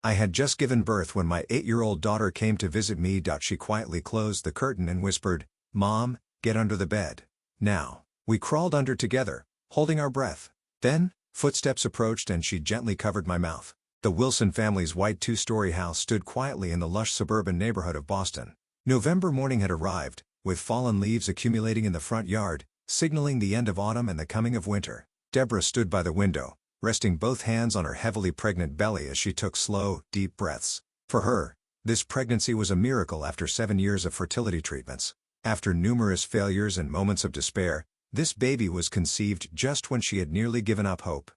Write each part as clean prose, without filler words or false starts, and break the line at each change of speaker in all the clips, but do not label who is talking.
I had just given birth when my 8-year-old daughter came to visit me. She quietly closed the curtain and whispered, "Mom, get under the bed." Now, we crawled under together, holding our breath. Then, footsteps approached and she gently covered my mouth. The Wilson family's white 2-story house stood quietly in the lush suburban neighborhood of Boston. November morning had arrived, with fallen leaves accumulating in the front yard, signaling the end of autumn and the coming of winter. Deborah stood by the window, resting both hands on her heavily pregnant belly as she took slow, deep breaths. For her, this pregnancy was a miracle after 7 years of fertility treatments. After numerous failures and moments of despair, this baby was conceived just when she had nearly given up hope.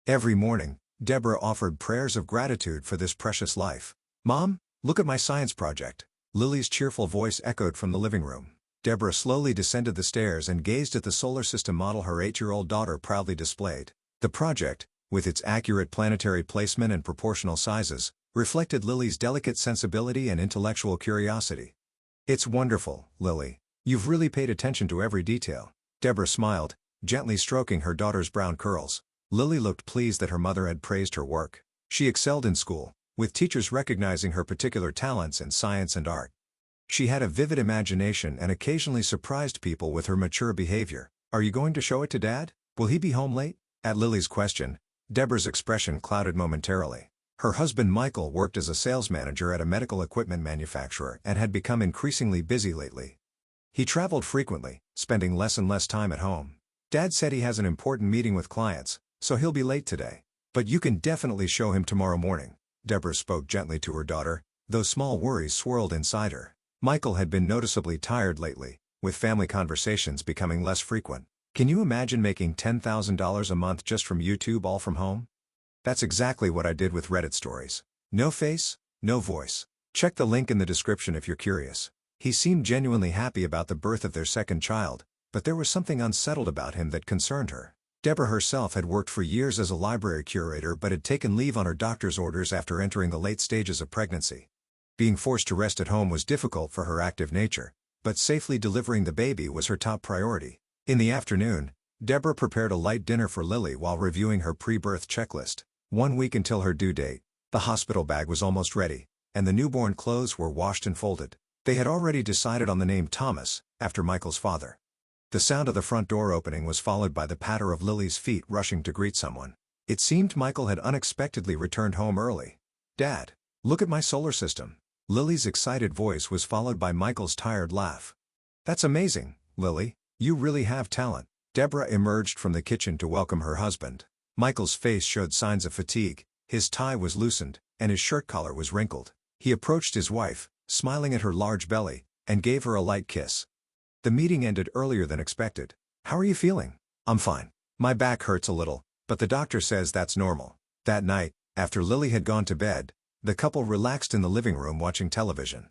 Every morning, Deborah offered prayers of gratitude for this precious life. "Mom, look at my science project." Lily's cheerful voice echoed from the living room. Deborah slowly descended the stairs and gazed at the solar system model her 8-year-old daughter proudly displayed. The project, with its accurate planetary placement and proportional sizes, reflected Lily's delicate sensibility and intellectual curiosity. "It's wonderful, Lily. You've really paid attention to every detail." Deborah smiled, gently stroking her daughter's brown curls. Lily looked pleased that her mother had praised her work. She excelled in school, with teachers recognizing her particular talents in science and art. She had a vivid imagination and occasionally surprised people with her mature behavior. "Are you going to show it to Dad? Will he be home late?" At Lily's question, Deborah's expression clouded momentarily. Her husband Michael worked as a sales manager at a medical equipment manufacturer and had become increasingly busy lately. He traveled frequently, spending less and less time at home. "Dad said he has an important meeting with clients, so he'll be late today. But you can definitely show him tomorrow morning." Deborah spoke gently to her daughter, though small worries swirled inside her. Michael had been noticeably tired lately, with family conversations becoming less frequent. "Can you imagine making $10,000 a month just from YouTube, all from home?" "That's exactly what I did with Reddit stories. No face, no voice. Check the link in the description if you're curious." He seemed genuinely happy about the birth of their second child, but there was something unsettled about him that concerned her. Deborah herself had worked for years as a library curator but had taken leave on her doctor's orders after entering the late stages of pregnancy. Being forced to rest at home was difficult for her active nature, but safely delivering the baby was her top priority. In the afternoon, Deborah prepared a light dinner for Lily while reviewing her pre-birth checklist. 1 week until her due date, the hospital bag was almost ready, and the newborn clothes were washed and folded. They had already decided on the name Thomas, after Michael's father. The sound of the front door opening was followed by the patter of Lily's feet rushing to greet someone. It seemed Michael had unexpectedly returned home early. "Dad, look at my solar system." Lily's excited voice was followed by Michael's tired laugh. "That's amazing, Lily. You really have talent." Deborah emerged from the kitchen to welcome her husband. Michael's face showed signs of fatigue, his tie was loosened, and his shirt collar was wrinkled. He approached his wife, smiling at her large belly, and gave her a light kiss. The meeting ended earlier than expected. "How are you feeling?" "I'm fine. My back hurts a little, but the doctor says that's normal." That night, after Lily had gone to bed, the couple relaxed in the living room watching television.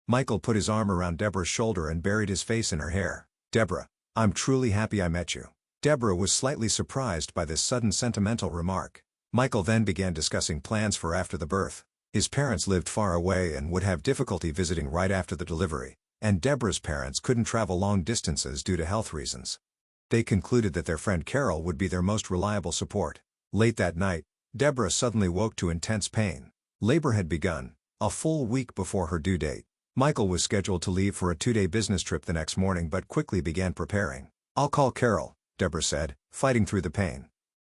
Michael put his arm around Deborah's shoulder and buried his face in her hair. "Deborah, I'm truly happy I met you." Deborah was slightly surprised by this sudden sentimental remark. Michael then began discussing plans for after the birth. His parents lived far away and would have difficulty visiting right after the delivery, and Deborah's parents couldn't travel long distances due to health reasons. They concluded that their friend Carol would be their most reliable support. Late that night, Deborah suddenly woke to intense pain. Labor had begun, a full week before her due date. Michael was scheduled to leave for a 2-day business trip the next morning but quickly began preparing. "I'll call Carol," Deborah said, fighting through the pain.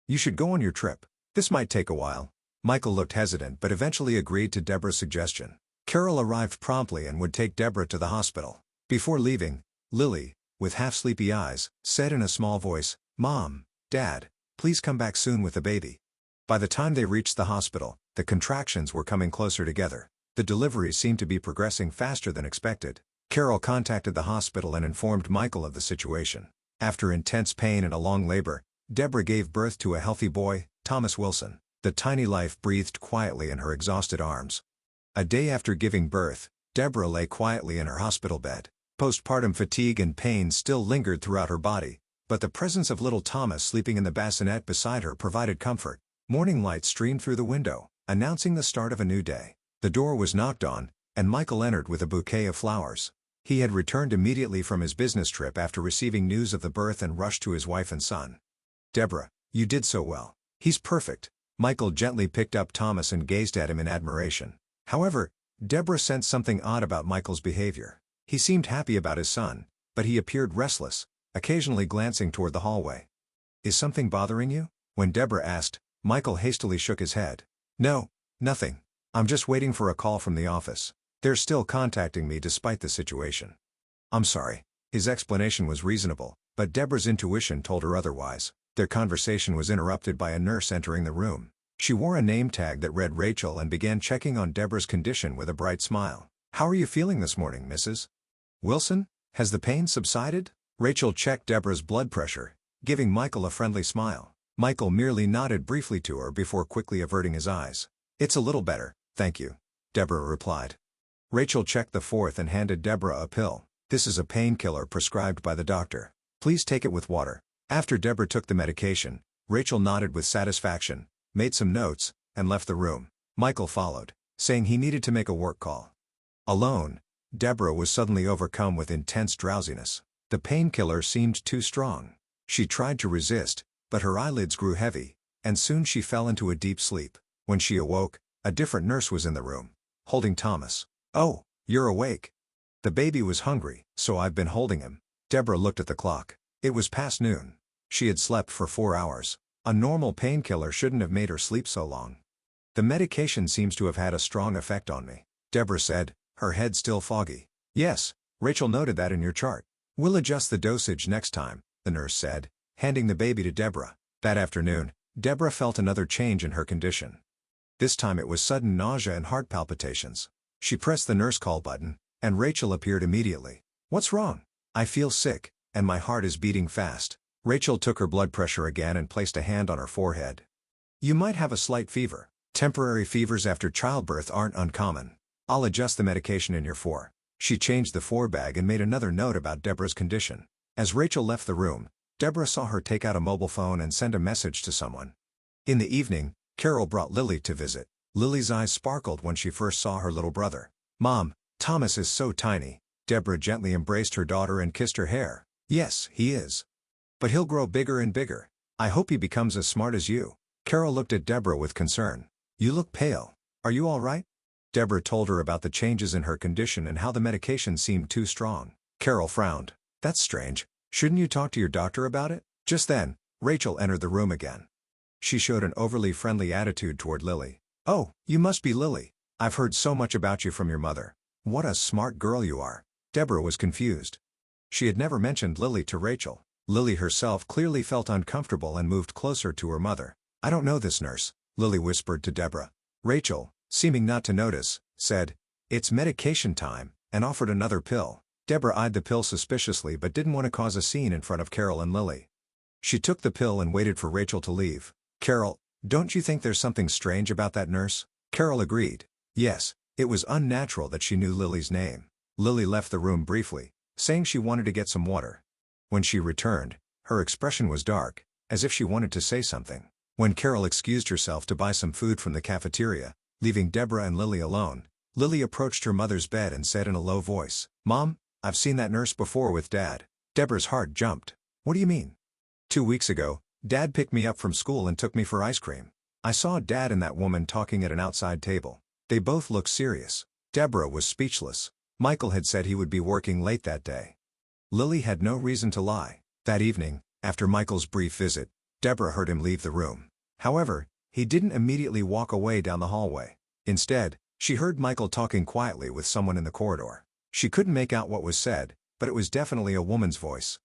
"You should go on your trip. This might take a while." Michael looked hesitant but eventually agreed to Deborah's suggestion. Carol arrived promptly and would take Deborah to the hospital. Before leaving, Lily, with half-sleepy eyes, said in a small voice, "Mom, Dad, please come back soon with the baby." By the time they reached the hospital, the contractions were coming closer together. The delivery seemed to be progressing faster than expected. Carol contacted the hospital and informed Michael of the situation. After intense pain and a long labor, Deborah gave birth to a healthy boy, Thomas Wilson. The tiny life breathed quietly in her exhausted arms. A day after giving birth, Deborah lay quietly in her hospital bed. Postpartum fatigue and pain still lingered throughout her body, but the presence of little Thomas sleeping in the bassinet beside her provided comfort. Morning light streamed through the window, announcing the start of a new day. The door was knocked on, and Michael entered with a bouquet of flowers. He had returned immediately from his business trip after receiving news of the birth and rushed to his wife and son. "Deborah, you did so well. He's perfect. Michael gently picked up Thomas and gazed at him in admiration. However, Deborah sensed something odd about Michael's behavior. He seemed happy about his son, but he appeared restless, occasionally glancing toward the hallway. "Is something bothering you?" When Deborah asked, Michael hastily shook his head. "No, nothing. I'm just waiting for a call from the office. They're still contacting me despite the situation." "I'm sorry." His explanation was reasonable, but Deborah's intuition told her otherwise. Their conversation was interrupted by a nurse entering the room. She wore a name tag that read Rachel and began checking on Deborah's condition with a bright smile. "How are you feeling this morning, Mrs. Wilson? Has the pain subsided?" Rachel checked Deborah's blood pressure, giving Michael a friendly smile. Michael merely nodded briefly to her before quickly averting his eyes. "It's a little better, thank you," Deborah replied. Rachel checked the fourth and handed Deborah a pill. "This is a painkiller prescribed by the doctor. Please take it with water." After Deborah took the medication, Rachel nodded with satisfaction, made some notes, and left the room. Michael followed, saying he needed to make a work call. Alone, Deborah was suddenly overcome with intense drowsiness. The painkiller seemed too strong. She tried to resist, but her eyelids grew heavy, and soon she fell into a deep sleep. When she awoke, a different nurse was in the room, holding Thomas. "Oh, you're awake. The baby was hungry, so I've been holding him." Deborah looked at the clock. It was past noon. She had slept for 4 hours. A normal painkiller shouldn't have made her sleep so long. "The medication seems to have had a strong effect on me," Deborah said, her head still foggy. "Yes, Rachel noted that in your chart. We'll adjust the dosage next time," the nurse said, handing the baby to Deborah. That afternoon, Deborah felt another change in her condition. This time it was sudden nausea and heart palpitations. She pressed the nurse call button, and Rachel appeared immediately. "What's wrong?" "I feel sick, and my heart is beating fast." Rachel took her blood pressure again and placed a hand on her forehead. "You might have a slight fever. Temporary fevers after childbirth aren't uncommon. I'll adjust the medication in your 4." She changed the 4 bag and made another note about Deborah's condition. As Rachel left the room, Deborah saw her take out a mobile phone and send a message to someone. In the evening, Carol brought Lily to visit. Lily's eyes sparkled when she first saw her little brother. "Mom, Thomas is so tiny." Deborah gently embraced her daughter and kissed her hair. "Yes, he is. But he'll grow bigger and bigger. I hope he becomes as smart as you." Carol looked at Deborah with concern. "You look pale. Are you all right?" Deborah told her about the changes in her condition and how the medication seemed too strong. Carol frowned. "That's strange. Shouldn't you talk to your doctor about it?" Just then, Rachel entered the room again. She showed an overly friendly attitude toward Lily. "Oh, you must be Lily. I've heard so much about you from your mother. What a smart girl you are." Deborah was confused. She had never mentioned Lily to Rachel. Lily herself clearly felt uncomfortable and moved closer to her mother. "I don't know this nurse," Lily whispered to Deborah. Rachel, seeming not to notice, said, "It's medication time," and offered another pill. Deborah eyed the pill suspiciously but didn't want to cause a scene in front of Carol and Lily. She took the pill and waited for Rachel to leave. "Carol, don't you think there's something strange about that nurse?" Carol agreed. Yes, it was unnatural that she knew Lily's name. Lily left the room briefly, saying she wanted to get some water. When she returned, her expression was dark, as if she wanted to say something. When Carol excused herself to buy some food from the cafeteria, leaving Deborah and Lily alone, Lily approached her mother's bed and said in a low voice, "Mom, I've seen that nurse before with Dad." Deborah's heart jumped. "What do you mean?" 2 weeks ago, Dad picked me up from school and took me for ice cream. I saw Dad and that woman talking at an outside table. They both looked serious." Deborah was speechless. Michael had said he would be working late that day. Lily had no reason to lie. That evening, after Michael's brief visit, Deborah heard him leave the room. However, he didn't immediately walk away down the hallway. Instead, she heard Michael talking quietly with someone in the corridor. She couldn't make out what was said, but it was definitely a woman's voice.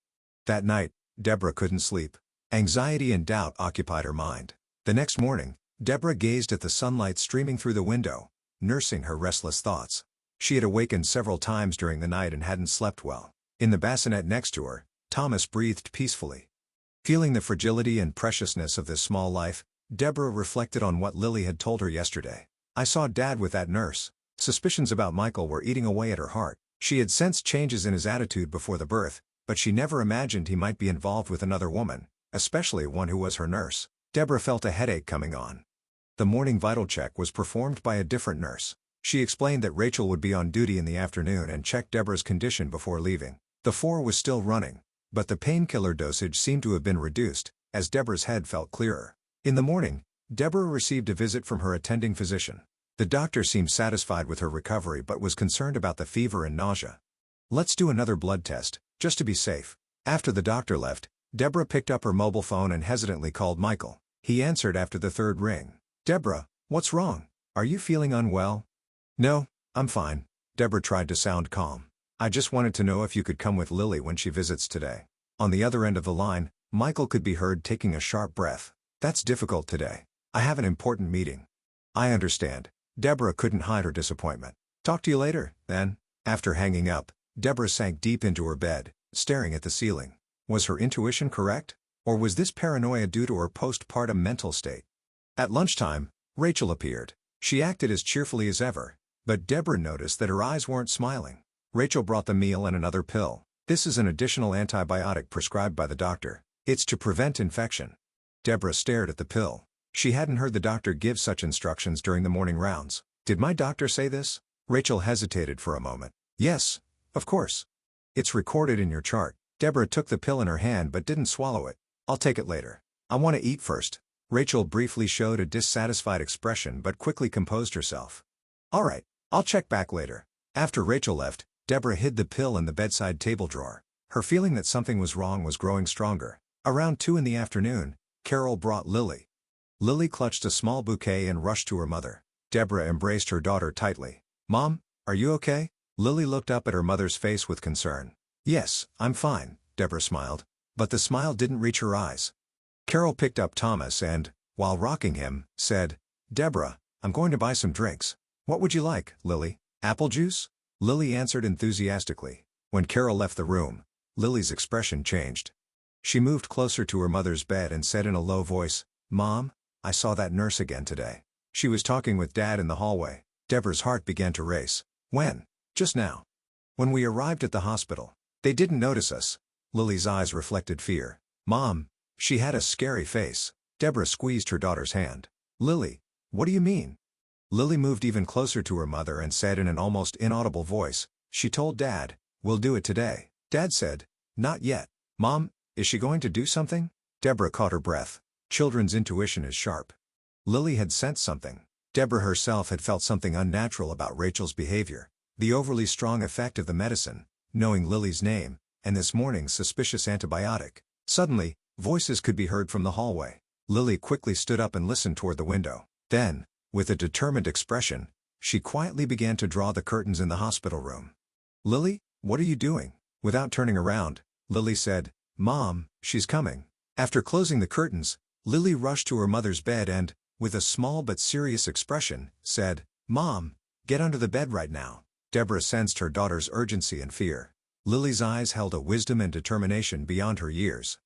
That night, Deborah couldn't sleep. Anxiety and doubt occupied her mind. The next morning, Deborah gazed at the sunlight streaming through the window, nursing her restless thoughts. She had awakened several times during the night and hadn't slept well. In the bassinet next to her, Thomas breathed peacefully. Feeling the fragility and preciousness of this small life, Deborah reflected on what Lily had told her yesterday. "I saw Dad with that nurse." Suspicions about Michael were eating away at her heart. She had sensed changes in his attitude before the birth, but she never imagined he might be involved with another woman, especially one who was her nurse. Deborah felt a headache coming on. The morning vital check was performed by a different nurse. She explained that Rachel would be on duty in the afternoon and checked Deborah's condition before leaving. The 4 was still running, but the painkiller dosage seemed to have been reduced, as Deborah's head felt clearer. In the morning, Deborah received a visit from her attending physician. The doctor seemed satisfied with her recovery but was concerned about the fever and nausea. "Let's do another blood test, just to be safe." After the doctor left, Deborah picked up her mobile phone and hesitantly called Michael. He answered after the third ring. "Deborah, what's wrong? Are you feeling unwell?" "No, I'm fine." Deborah tried to sound calm. "I just wanted to know if you could come with Lily when she visits today." On the other end of the line, Michael could be heard taking a sharp breath. "That's difficult today. I have an important meeting." "I understand." Deborah couldn't hide her disappointment. "Talk to you later, then." After hanging up, Deborah sank deep into her bed, staring at the ceiling. Was her intuition correct? Or was this paranoia due to her postpartum mental state? At lunchtime, Rachel appeared. She acted as cheerfully as ever, but Deborah noticed that her eyes weren't smiling. Rachel brought the meal and another pill. "This is an additional antibiotic prescribed by the doctor. It's to prevent infection." Deborah stared at the pill. She hadn't heard the doctor give such instructions during the morning rounds. "Did my doctor say this?" Rachel hesitated for a moment. "Yes, of course. It's recorded in your chart." Deborah took the pill in her hand but didn't swallow it. "I'll take it later. I want to eat first." Rachel briefly showed a dissatisfied expression but quickly composed herself. "All right, I'll check back later." After Rachel left, Deborah hid the pill in the bedside table drawer. Her feeling that something was wrong was growing stronger. Around 2 in the afternoon, Carol brought Lily. Lily clutched a small bouquet and rushed to her mother. Deborah embraced her daughter tightly. "Mom, are you okay?" Lily looked up at her mother's face with concern. "Yes, I'm fine," Deborah smiled. But the smile didn't reach her eyes. Carol picked up Thomas and, while rocking him, said, "Deborah, I'm going to buy some drinks." "What would you like, Lily? Apple juice?" Lily answered enthusiastically. When Carol left the room, Lily's expression changed. She moved closer to her mother's bed and said in a low voice, "Mom, I saw that nurse again today. She was talking with Dad in the hallway." Deborah's heart began to race. "When?" "Just now. When we arrived at the hospital. They didn't notice us." Lily's eyes reflected fear. "Mom, she had a scary face." Deborah squeezed her daughter's hand. "Lily, what do you mean?" Lily moved even closer to her mother and said in an almost inaudible voice, "She told Dad, we'll do it today." Dad said, "Not yet." "Mom, is she going to do something?" Deborah caught her breath. Children's intuition is sharp. Lily had sensed something. Deborah herself had felt something unnatural about Rachel's behavior. The overly strong effect of the medicine, knowing Lily's name, and this morning's suspicious antibiotic. Suddenly, voices could be heard from the hallway. Lily quickly stood up and listened toward the window. Then, with a determined expression, she quietly began to draw the curtains in the hospital room. "Lily, what are you doing?" Without turning around, Lily said, "Mom, she's coming." After closing the curtains, Lily rushed to her mother's bed and, with a small but serious expression, said, "Mom, get under the bed right now." Deborah sensed her daughter's urgency and fear. Lily's eyes held a wisdom and determination beyond her years.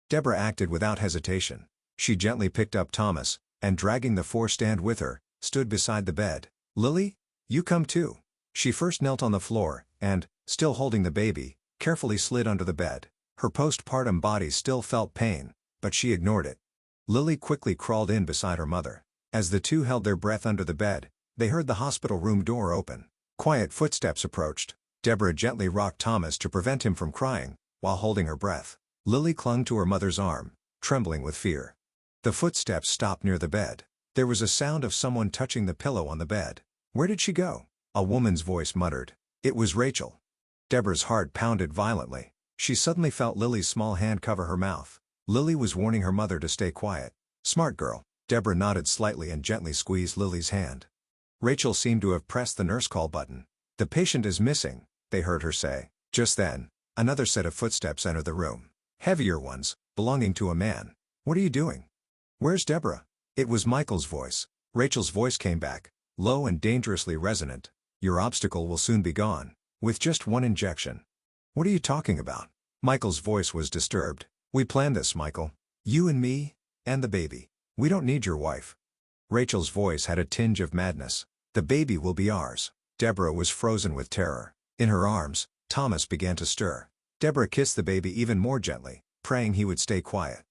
Deborah acted without hesitation. She gently picked up Thomas, and dragging the four-stand with her, stood beside the bed. "Lily, you come too." She first knelt on the floor, and, still holding the baby, carefully slid under the bed. Her postpartum body still felt pain, but she ignored it. Lily quickly crawled in beside her mother. As the two held their breath under the bed, they heard the hospital room door open. Quiet footsteps approached. Deborah gently rocked Thomas to prevent him from crying, while holding her breath. Lily clung to her mother's arm, trembling with fear. The footsteps stopped near the bed. There was a sound of someone touching the pillow on the bed. "Where did she go?" a woman's voice muttered. It was Rachel. Deborah's heart pounded violently. She suddenly felt Lily's small hand cover her mouth. Lily was warning her mother to stay quiet. "Smart girl." Deborah nodded slightly and gently squeezed Lily's hand. Rachel seemed to have pressed the nurse call button. "The patient is missing," they heard her say. Just then, another set of footsteps entered the room. Heavier ones, belonging to a man. "What are you doing? Where's Deborah?" It was Michael's voice. Rachel's voice came back, low and dangerously resonant. "Your obstacle will soon be gone, with just one injection." "What are you talking about?" Michael's voice was disturbed. "We planned this, Michael. You and me, and the baby. We don't need your wife." Rachel's voice had a tinge of madness. "The baby will be ours." Deborah was frozen with terror. In her arms, Thomas began to stir. Deborah kissed the baby even more gently, praying he would stay quiet.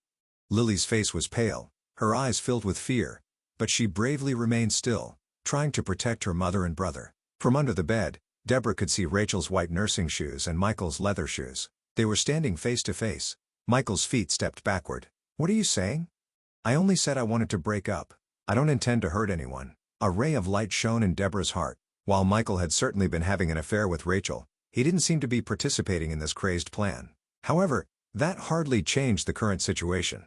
Lily's face was pale, her eyes filled with fear, but she bravely remained still, trying to protect her mother and brother. From under the bed, Deborah could see Rachel's white nursing shoes and Michael's leather shoes. They were standing face to face. Michael's feet stepped backward. "What are you saying?" "I only said I wanted to break up." I don't intend to hurt anyone. A ray of light shone in Deborah's heart. While Michael had certainly been having an affair with Rachel, he didn't seem to be participating in this crazed plan. However, that hardly changed the current situation.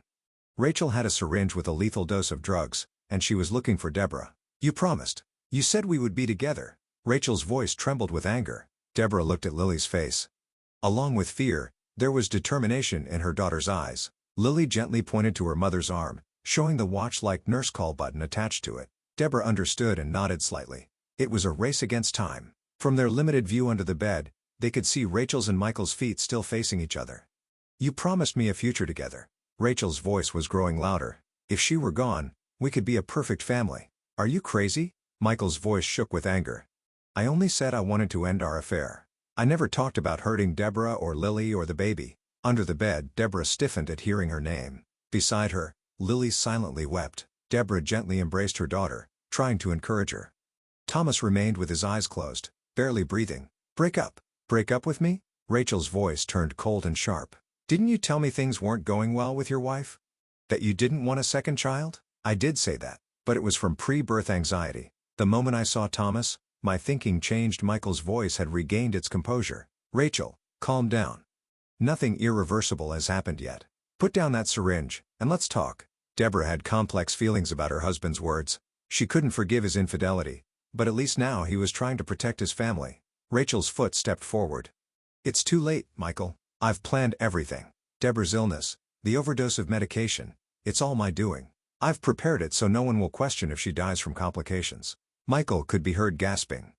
Rachel had a syringe with a lethal dose of drugs, and she was looking for Deborah. You promised. You said we would be together. Rachel's voice trembled with anger. Deborah looked at Lily's face. Along with fear, there was determination in her daughter's eyes. Lily gently pointed to her mother's arm, showing the watch-like nurse call button attached to it. Deborah understood and nodded slightly. It was a race against time. From their limited view under the bed, they could see Rachel's and Michael's feet still facing each other. You promised me a future together. Rachel's voice was growing louder. If she were gone, we could be a perfect family. Are you crazy? Michael's voice shook with anger. I only said I wanted to end our affair. I never talked about hurting Deborah or Lily or the baby. Under the bed, Deborah stiffened at hearing her name. Beside her, Lily silently wept. Deborah gently embraced her daughter, trying to encourage her. Thomas remained with his eyes closed, barely breathing. Break up. Break up with me? Rachel's voice turned cold and sharp. Didn't you tell me things weren't going well with your wife? That you didn't want a second child? I did say that, but it was from pre-birth anxiety. The moment I saw Thomas, my thinking changed. Michael's voice had regained its composure. Rachel, calm down. Nothing irreversible has happened yet. Put down that syringe, and let's talk. Deborah had complex feelings about her husband's words. She couldn't forgive his infidelity, but at least now he was trying to protect his family. Rachel's foot stepped forward. It's too late, Michael. I've planned everything. Deborah's illness, the overdose of medication, it's all my doing. I've prepared it so no one will question if she dies from complications. Michael could be heard gasping.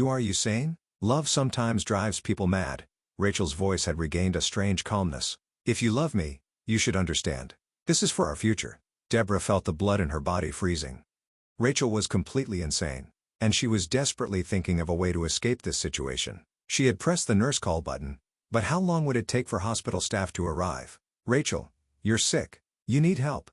Are you sane? Love sometimes drives people mad. Rachel's voice had regained a strange calmness. If you love me, you should understand. This is for our future. Deborah felt the blood in her body freezing. Rachel was completely insane, and she was desperately thinking of a way to escape this situation. She had pressed the nurse call button, but how long would it take for hospital staff to arrive? Rachel, you're sick. You need help.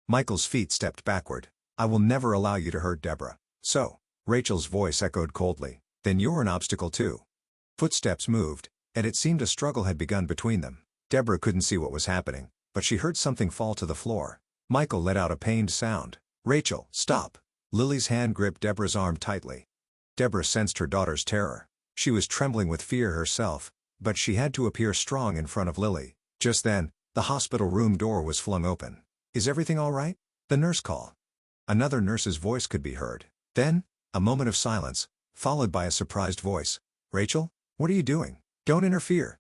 Michael's feet stepped backward. I will never allow you to hurt Deborah. So, Rachel's voice echoed coldly, then you're an obstacle too. Footsteps moved, and it seemed a struggle had begun between them. Deborah couldn't see what was happening, but she heard something fall to the floor. Michael let out a pained sound. Rachel, stop. Lily's hand gripped Deborah's arm tightly. Deborah sensed her daughter's terror. She was trembling with fear herself, but she had to appear strong in front of Lily. Just then, the hospital room door was flung open. Is everything all right? The nurse called. Another nurse's voice could be heard. Then, a moment of silence, followed by a surprised voice. Rachel, what are you doing? Don't interfere.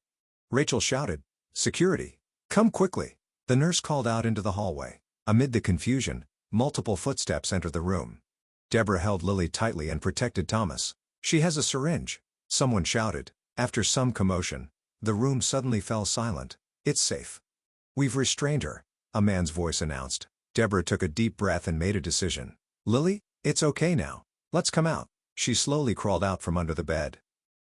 Rachel shouted. Security. Come quickly. The nurse called out into the hallway. Amid the confusion, multiple footsteps entered the room. Deborah held Lily tightly and protected Thomas. She has a syringe. Someone shouted. After some commotion, the room suddenly fell silent. It's safe. We've restrained her, a man's voice announced. Deborah took a deep breath and made a decision. Lily, it's okay now. Let's come out. She slowly crawled out from under the bed.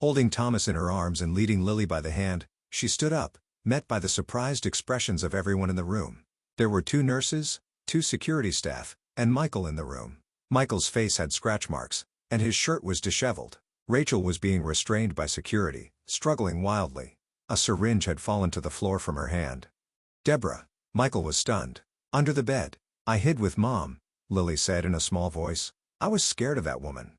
Holding Thomas in her arms and leading Lily by the hand, she stood up, met by the surprised expressions of everyone in the room. There were 2 nurses, 2 security staff, and Michael in the room. Michael's face had scratch marks, and his shirt was disheveled. Rachel was being restrained by security, struggling wildly. A syringe had fallen to the floor from her hand. Deborah. Michael was stunned. Under the bed. I hid with Mom, Lily said in a small voice. I was scared of that woman.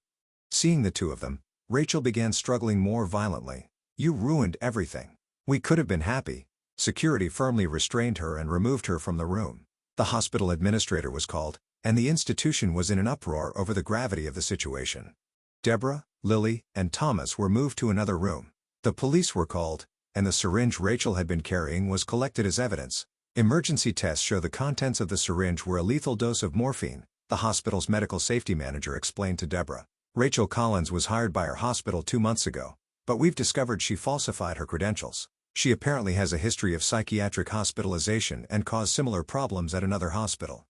Seeing the 2 of them, Rachel began struggling more violently. You ruined everything. We could have been happy. Security firmly restrained her and removed her from the room. The hospital administrator was called, and the institution was in an uproar over the gravity of the situation. Deborah, Lily, and Thomas were moved to another room. The police were called, and the syringe Rachel had been carrying was collected as evidence. Emergency tests show the contents of the syringe were a lethal dose of morphine, the hospital's medical safety manager explained to Deborah. Rachel Collins was hired by our hospital 2 months ago, but we've discovered she falsified her credentials. She apparently has a history of psychiatric hospitalization and caused similar problems at another hospital.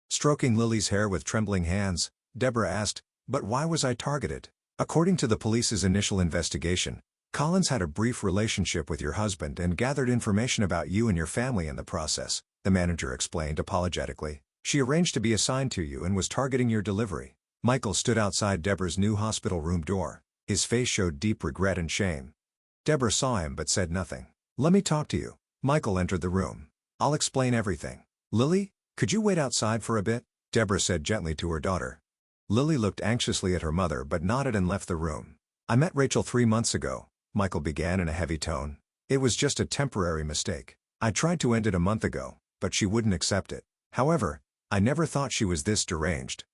Stroking Lily's hair with trembling hands, Deborah asked, but why was I targeted? According to the police's initial investigation, Collins had a brief relationship with your husband and gathered information about you and your family in the process, the manager explained apologetically. She arranged to be assigned to you and was targeting your delivery. Michael stood outside Deborah's new hospital room door. His face showed deep regret and shame. Deborah saw him but said nothing. Let me talk to you. Michael entered the room. I'll explain everything. Lily, could you wait outside for a bit? Deborah said gently to her daughter. Lily looked anxiously at her mother but nodded and left the room. I met Rachel 3 months ago, Michael began in a heavy tone. It was just a temporary mistake. I tried to end it a month ago, but she wouldn't accept it. However, I never thought she was this deranged.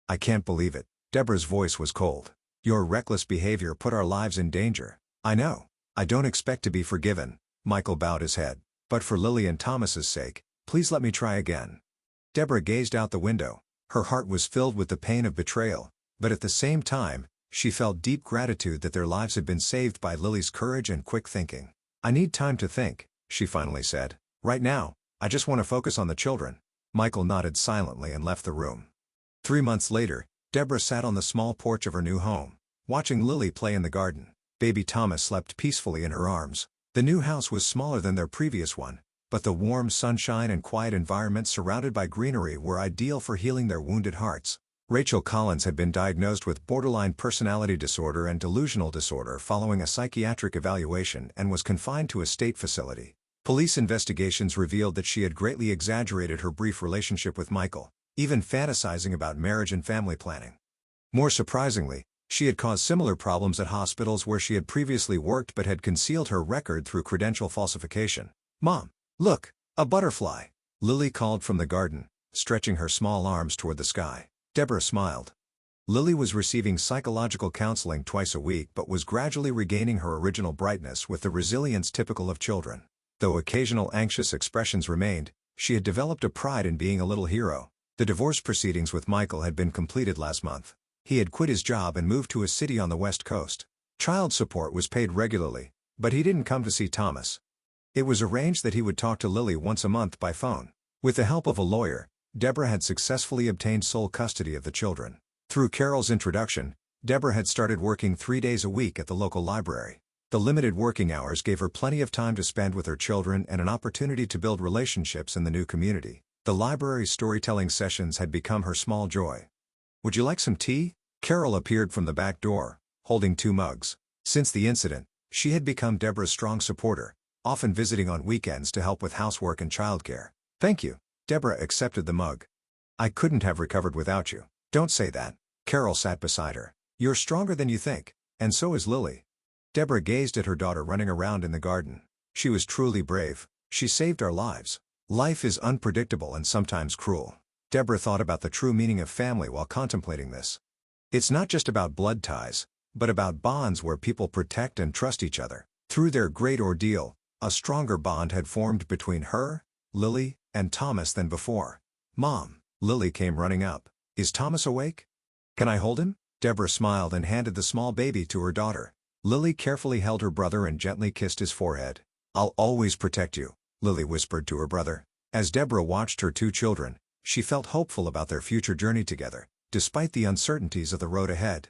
I can't believe it. Deborah's voice was cold. Your reckless behavior put our lives in danger. I know. I don't expect to be forgiven. Michael bowed his head. But for Lily and Thomas's sake, please let me try again. Deborah gazed out the window. Her heart was filled with the pain of betrayal, but at the same time, she felt deep gratitude that their lives had been saved by Lily's courage and quick thinking. I need time to think, she finally said. Right now, I just want to focus on the children. Michael nodded silently and left the room. 3 months later, Deborah sat on the small porch of her new home, watching Lily play in the garden. Baby Thomas slept peacefully in her arms. The new house was smaller than their previous one, but the warm sunshine and quiet environment surrounded by greenery were ideal for healing their wounded hearts. Rachel Collins had been diagnosed with borderline personality disorder and delusional disorder following a psychiatric evaluation and was confined to a state facility. Police investigations revealed that she had greatly exaggerated her brief relationship with Michael, even fantasizing about marriage and family planning. More surprisingly, she had caused similar problems at hospitals where she had previously worked but had concealed her record through credential falsification. Mom, look, a butterfly! Lily called from the garden, stretching her small arms toward the sky. Deborah smiled. Lily was receiving psychological counseling twice a week but was gradually regaining her original brightness with the resilience typical of children. Though occasional anxious expressions remained, she had developed a pride in being a little hero. The divorce proceedings with Michael had been completed last month. He had quit his job and moved to a city on the West Coast. Child support was paid regularly, but he didn't come to see Thomas. It was arranged that he would talk to Lily once a month by phone. With the help of a lawyer, Deborah had successfully obtained sole custody of the children. Through Carol's introduction, Deborah had started working 3 days a week at the local library. The limited working hours gave her plenty of time to spend with her children and an opportunity to build relationships in the new community. The library's storytelling sessions had become her small joy. Would you like some tea? Carol appeared from the back door, holding 2 mugs. Since the incident, she had become Deborah's strong supporter, often visiting on weekends to help with housework and childcare. Thank you. Deborah accepted the mug. I couldn't have recovered without you. Don't say that. Carol sat beside her. You're stronger than you think, and so is Lily. Deborah gazed at her daughter running around in the garden. She was truly brave. She saved our lives. Life is unpredictable and sometimes cruel. Deborah thought about the true meaning of family while contemplating this. It's not just about blood ties, but about bonds where people protect and trust each other. Through their great ordeal, a stronger bond had formed between her, Lily, and Thomas than before. Mom, Lily came running up. Is Thomas awake? Can I hold him? Deborah smiled and handed the small baby to her daughter. Lily carefully held her brother and gently kissed his forehead. I'll always protect you, Lily whispered to her brother. As Deborah watched her 2 children, she felt hopeful about their future journey together, despite the uncertainties of the road ahead.